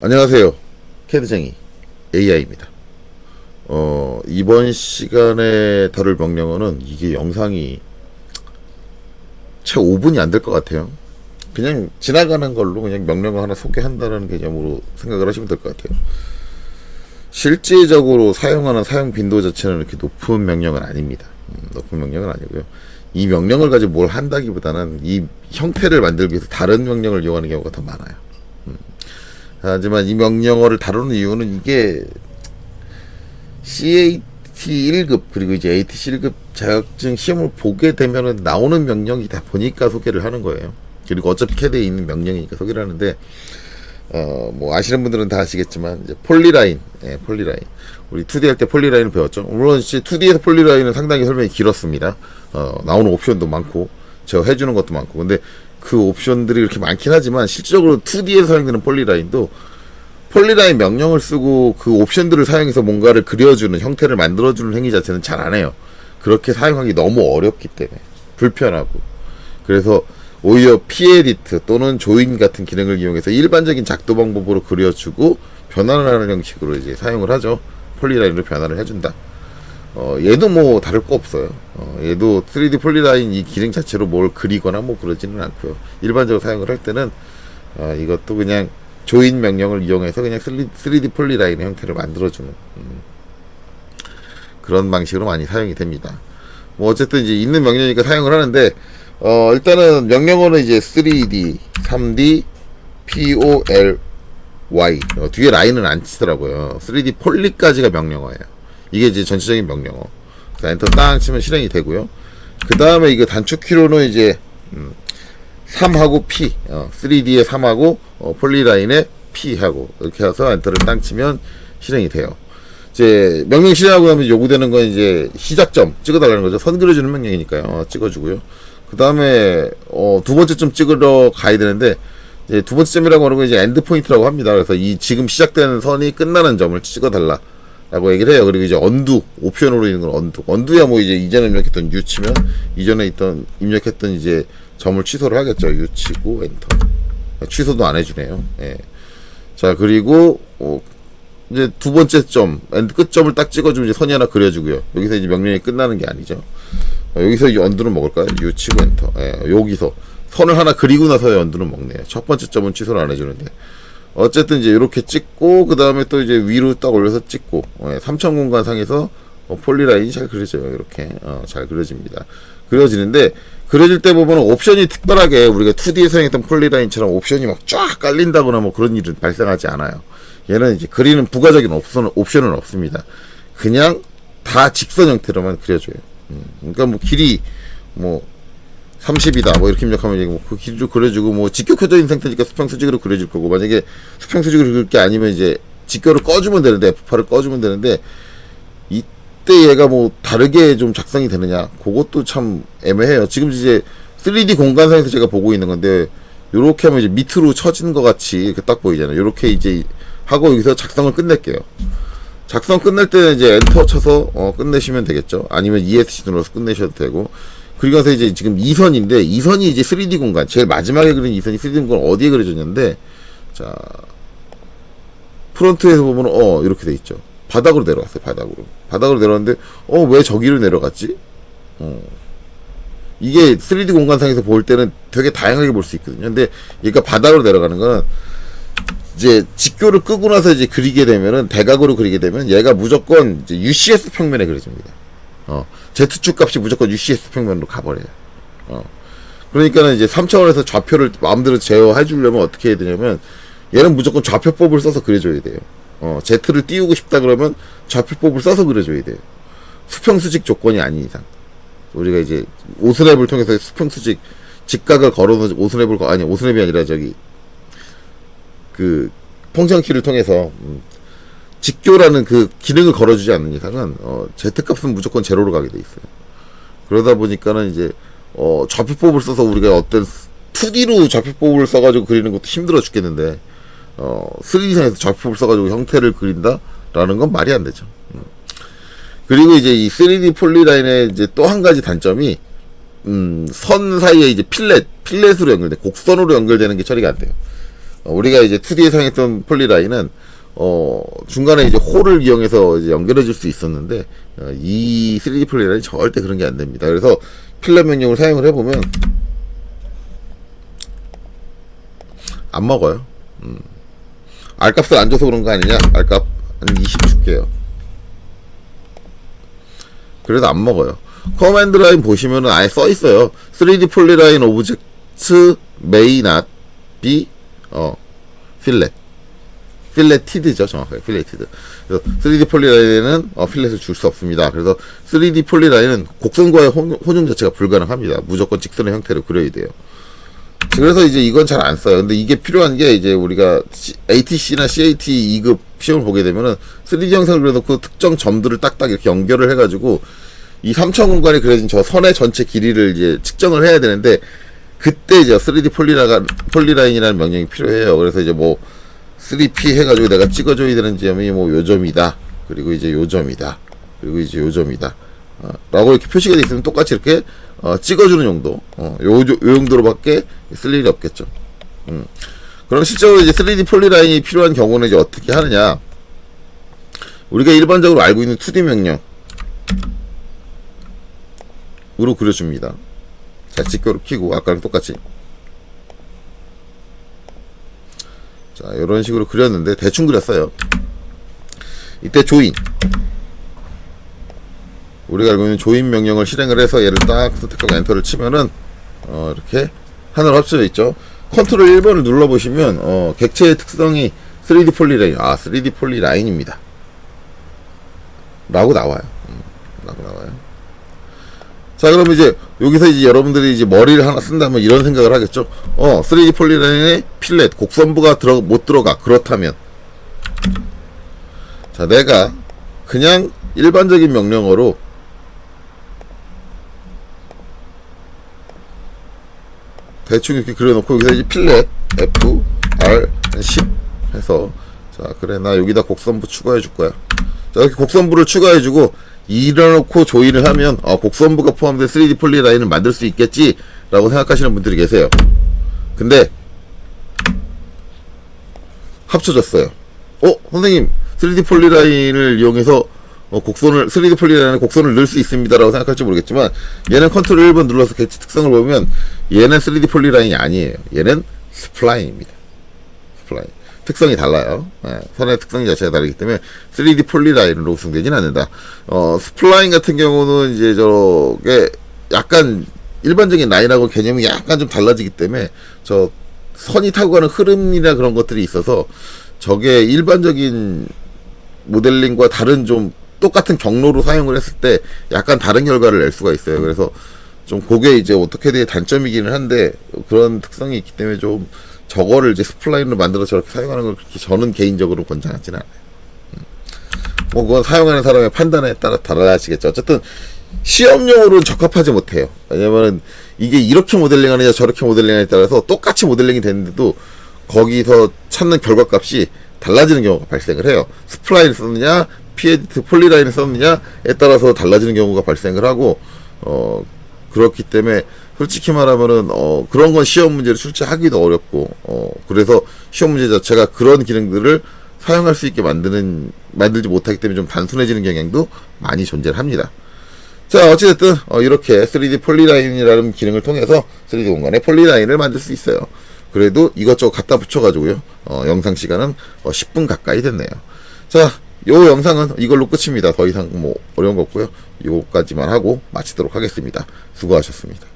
안녕하세요. 캐드쟁이 AI입니다. 이번 시간에 다룰 명령어는 이게 영상이 채 5분이 안 될 것 같아요. 그냥 지나가는 걸로 그냥 명령어 하나 소개한다는 개념으로 생각을 하시면 될 것 같아요. 실제적으로 사용하는 사용 빈도 자체는 이렇게 높은 명령은 아닙니다. 높은 명령은 아니고요. 이 명령을 가지고 뭘 한다기보다는 이 형태를 만들기 위해서 다른 명령을 이용하는 경우가 더 많아요. 하지만 이 명령어를 다루는 이유는 이게 CAT 1급 그리고 이제 ATC 1급 자격증 시험을 보게 되면은 나오는 명령이다 보니까 소개를 하는 거예요. 그리고 어차피 캐드에 있는 명령이니까 소개를 하는데 뭐 아시는 분들은 다 아시겠지만 이제 폴리라인, 폴리라인. 우리 2D 할 때 폴리라인을 배웠죠. 물론 이제 2D에서 폴리라인은 상당히 설명이 길었습니다. 나오는 옵션도 많고 제가 해주는 것도 많고 근데 그 옵션들이 이렇게 많긴 하지만 실질적으로 2D에서 사용되는 폴리라인도 폴리라인 명령을 쓰고 그 옵션들을 사용해서 뭔가를 그려주는 형태를 만들어주는 행위 자체는 잘 안 해요. 그렇게 사용하기 너무 어렵기 때문에 불편하고 그래서 오히려 P-에디트 또는 조인 같은 기능을 이용해서 일반적인 작도 방법으로 그려주고 변환을 하는 형식으로 이제 사용을 하죠. 폴리라인으로 변환을 해준다. 얘도 뭐 다를 거 없어요. 얘도 3D 폴리라인 이 기능 자체로 뭘 그리거나 뭐 그러지는 않고요. 일반적으로 사용을 할 때는 이것도 그냥 조인 명령을 이용해서 그냥 3D 폴리라인의 형태를 만들어주는 그런 방식으로 많이 사용이 됩니다. 뭐 어쨌든 이제 있는 명령이니까 사용을 하는데 일단은 명령어는 이제 3D, 3D, POLY 뒤에 라인은 안 치더라고요. 3D 폴리까지가 명령어예요. 이게 이제 전체적인 명령어. 엔터 땅 치면 실행이 되고요. 그 다음에 이거 단축키로는 이제 3하고 P, 3D에 3하고 폴리라인에 P하고 이렇게 해서 엔터를 땅 치면 실행이 돼요. 이제 명령 실행하고 나면 요구되는 건 이제 시작점 찍어달라는 거죠. 선 그려주는 명령이니까요. 찍어주고요. 그 다음에 두 번째 점 찍으러 가야 되는데 이제 두 번째 점이라고 하는 건 이제 엔드 포인트라고 합니다. 그래서 이 지금 시작되는 선이 끝나는 점을 찍어달라. 라고 얘기를 해요. 그리고 이제 언두, 옵션으로 있는 건 언두. 언두야 뭐 이제 이전에 입력했던 U 치면 이전에 입력했던 이제 점을 취소를 하겠죠. U 치고 엔터. 취소도 안 해주네요. 예. 자, 그리고, 이제 두 번째 점, 엔드 끝점을 딱 찍어주면 이제 선이 하나 그려주고요. 여기서 이제 명령이 끝나는 게 아니죠. 여기서 이 언두는 먹을까요? U 치고 엔터. 예. 여기서 선을 하나 그리고 나서의 언두는 먹네요. 첫 번째 점은 취소를 안 해주는데. 어쨌든 이제 이렇게 찍고 그 다음에 또 이제 위로 딱 올려서 찍고 3천 공간상에서 폴리라인이 잘 그려져요. 이렇게 잘 그려집니다. 그려지는데 그려질 때 보면 옵션이 특별하게 우리가 2D에 사용했던 폴리라인처럼 옵션이 막 쫙 깔린다거나 뭐 그런 일은 발생하지 않아요. 얘는 이제 그리는 부가적인 옵션은 없습니다. 그냥 다 직선 형태로만 그려줘요. 그러니까 뭐 길이 뭐 30이다 뭐 이렇게 입력하면 뭐 그 길이로 그려주고 뭐 직교 켜져 있는 상태니까 수평 수직으로 그려질 거고 만약에 수평 수직으로 그릴 게 아니면 이제 직교를 꺼주면 되는데 F8을 꺼주면 되는데 이때 얘가 뭐 다르게 좀 작성이 되느냐 그것도 참 애매해요. 지금 이제 3D 공간상에서 제가 보고 있는 건데 요렇게 하면 이제 밑으로 처진 것 같이 이렇게 딱 보이잖아요. 요렇게 이제 하고 여기서 작성을 끝낼게요. 작성 끝낼 때는 이제 엔터 쳐서 끝내시면 되겠죠. 아니면 ESC 눌러서 끝내셔도 되고 그리고 나서 이제 지금 2선인데 2선이 이제 3D 공간 제일 마지막에 그린 2선이 3D 공간 어디에 그려졌냐는데 자 프론트에서 보면 이렇게 돼 있죠. 바닥으로 내려왔어요. 바닥으로 내려왔는데 왜 저기로 내려갔지? 이게 3D 공간상에서 볼 때는 되게 다양하게 볼 수 있거든요. 근데 얘가 바닥으로 내려가는 건 이제 직교를 끄고 나서 이제 그리게 되면은 대각으로 그리게 되면 얘가 무조건 이제 UCS 평면에 그려집니다. Z축 값이 무조건 UCS 평면으로 가버려요. 그러니까는 이제 3차원에서 좌표를 마음대로 제어해 주려면 어떻게 해야 되냐면 얘는 무조건 좌표법을 써서 그려줘야 돼요. Z를 띄우고 싶다 그러면 좌표법을 써서 그려줘야 돼요. 수평수직 조건이 아닌 이상. 우리가 이제 오스랩을 통해서 수평수직 직각을 걸어서 오스랩이 아니라 저기 그 펑션키를 통해서 직교라는 그 기능을 걸어주지 않는 이상은 Z값은 무조건 제로로 가게 돼 있어요. 그러다 보니까는 이제 좌표법을 써서 우리가 어떤 2D로 좌표법을 써가지고 그리는 것도 힘들어 죽겠는데 3D상에서 좌표법을 써가지고 형태를 그린다라는 건 말이 안 되죠. 그리고 이제 이 3D 폴리라인의 이제 또 한 가지 단점이 선 사이에 이제 필렛으로 연결돼 곡선으로 연결되는 게 처리가 안 돼요. 우리가 이제 2D에 사용했던 폴리라인은 중간에 이제 홀을 이용해서 이제 연결해 줄 수 있었는데 이 3D 폴리라인이 절대 그런 게 안 됩니다. 그래서 필러 명령을 사용을 해보면 안 먹어요. R값을 안 줘서 그런 거 아니냐? R값 한 20 줄게요. 그래도 안 먹어요. 커맨드 라인 보시면은 아예 써 있어요. 3D 폴리라인 오브젝트 may not be 필렛티드죠, 정확하게 필렛티드. 그래서 3D 폴리라인에는 필렛을 줄 수 없습니다. 그래서 3D 폴리라인은 곡선과의 혼용 자체가 불가능합니다. 무조건 직선의 형태로 그려야 돼요. 그래서 이제 이건 잘 안 써요. 근데 이게 필요한 게 이제 우리가 ATC나 CAT 2급 시험을 보게 되면은 3D 형상을 그려놓고 특정 점들을 딱딱 이렇게 연결을 해가지고 이 3차 공간에 그려진 저 선의 전체 길이를 이제 측정을 해야 되는데 그때 이제 3D 폴리라인이라는 명령이 필요해요. 그래서 이제 뭐 3P 해가지고 내가 찍어줘야 되는 점이 뭐 요 점이다. 그리고 이제 요 점이다. 그리고 이제 요 점이다. 라고 이렇게 표시가 되어 있으면 똑같이 이렇게 찍어주는 용도. 요 용도로밖에 쓸 일이 없겠죠. 그럼 실제로 이제 3D 폴리라인이 필요한 경우는 이제 어떻게 하느냐. 우리가 일반적으로 알고 있는 2D 명령으로 그려줍니다. 자, 직교를 켜고 아까랑 똑같이. 자, 이런 식으로 그렸는데 대충 그렸어요. 이때 조인, 우리가 알고 있는 조인 명령을 실행을 해서 얘를 딱 선택하고 엔터를 치면은 이렇게 하나로 합쳐져 있죠. 컨트롤 1번을 눌러보시면 객체의 특성이 3D 폴리라인, 3D 폴리라인입니다 라고 나와요. 라고 나와요. 자, 그럼 이제 여기서 이제 여러분들이 이제 머리를 하나 쓴다면 이런 생각을 하겠죠. 3D 폴리라인에 필렛 곡선부가 못 들어가. 그렇다면 자, 내가 그냥 일반적인 명령어로 대충 이렇게 그려놓고 여기서 이제 필렛 F R 10 해서 자, 그래 나 여기다 곡선부 추가해 줄 거야. 자, 이렇게 곡선부를 추가해 주고 이래놓고 조인을 하면 곡선부가 포함된 3D 폴리라인을 만들 수 있겠지 라고 생각하시는 분들이 계세요. 근데 합쳐졌어요. 선생님 3D 폴리라인을 이용해서 3D 폴리라인에 곡선을 넣을 수 있습니다 라고 생각할지 모르겠지만 얘는 컨트롤 1번 눌러서 객체 특성을 보면 얘는 3D 폴리라인이 아니에요. 얘는 스플라인입니다. 스플라인. 특성이 달라요. 선의 특성 자체가 다르기 때문에 3D 폴리라인으로 구성되진 않는다. 스플라인 같은 경우는 이제 저게 약간 일반적인 라인하고 개념이 약간 좀 달라지기 때문에 저 선이 타고 가는 흐름이나 그런 것들이 있어서 저게 일반적인 모델링과 다른 좀 똑같은 경로로 사용을 했을 때 약간 다른 결과를 낼 수가 있어요. 그래서 좀 그게 이제 어떻게든 단점이기는 한데 그런 특성이 있기 때문에 좀 저거를 이제 스플라인으로 만들어서 저렇게 사용하는 걸 그렇게 저는 개인적으로 권장하지는 않아요. 뭐 그건 사용하는 사람의 판단에 따라 달라지겠죠. 어쨌든 시험용으로는 적합하지 못해요. 왜냐면은 이게 이렇게 모델링하느냐 저렇게 모델링하느냐에 따라서 똑같이 모델링이 되는데도 거기서 찾는 결과값이 달라지는 경우가 발생을 해요. 스플라인을 썼느냐 P-에디트 폴리라인을 썼느냐에 따라서 달라지는 경우가 발생을 하고 그렇기 때문에 솔직히 말하면은 그런 건 시험 문제를 출제하기도 어렵고 그래서 시험 문제 자체가 그런 기능들을 사용할 수 있게 만들지 못하기 때문에 좀 단순해지는 경향도 많이 존재를 합니다. 자, 어찌됐든 이렇게 3D 폴리라인이라는 기능을 통해서 3D 공간에 폴리라인을 만들 수 있어요. 그래도 이것저것 갖다 붙여가지고요. 영상 시간은 10분 가까이 됐네요. 자, 요 영상은 이걸로 끝입니다. 더 이상 뭐 어려운 거 없고요. 요거까지만 하고 마치도록 하겠습니다. 수고하셨습니다.